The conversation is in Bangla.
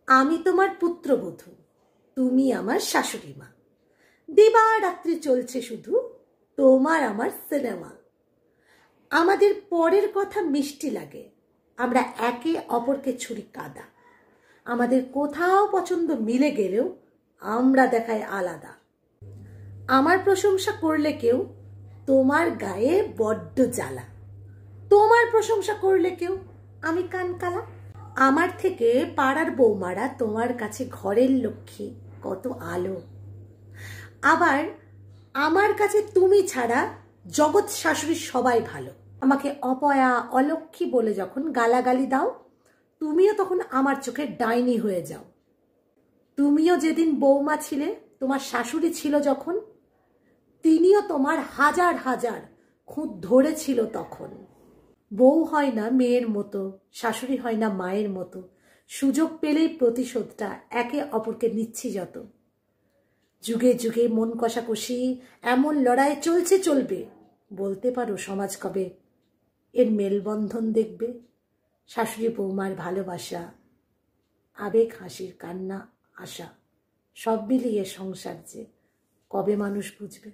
আমি তোমার পুত্রবধূ, তুমি আমার শাশুড়ি মা। দিবারাত্রি চলছে শুধু তোমার আমার সিনেমা। আমাদের পরের কথা মিষ্টি লাগে, আমরা একে অপরকে ছুরি কাদা। আমাদের কোথাও পছন্দ মিলে গেলেও আমরা দেখাই আলাদা। আমার প্রশংসা করলে কেউ তোমার গায়ে বড্ড জ্বালা, তোমার প্রশংসা করলে কেউ আমি কান কালা। আমার থেকে পাড়ার বৌমারা তোমার কাছে ঘরের লক্ষ্মী, কত আলো। আবার আমার কাছে তুমি ছাড়া জগৎ শাশুড়ি সবাই ভালো। আমাকে অপয়া অলক্ষ্মী বলে যখন গালাগালি দাও, তুমিও তখন আমার চোখে ডাইনি হয়ে যাও। তুমিও যেদিন বৌমা ছিলে, তোমার শাশুড়ি ছিল যখন, তিনিও তোমার হাজার হাজার খুঁত ধরেছিল তখন। বউ হয় না মেয়ের মতো, শাশুড়ি হয় না মায়ের মতো, সুযোগ পেলেই প্রতিশোধটা একে অপরকে নিচ্ছি যত। যুগে যুগে মন কষাকষি এমন লড়াই চলছে চলবে, বলতে পারো সমাজ কবে এর মেলবন্ধন দেখবে? শাশুড়ি বৌমার ভালোবাসা, আবেগ, হাসির কান্না, আশা, সব মিলিয়ে সংসার যে কবে মানুষ বুঝবে।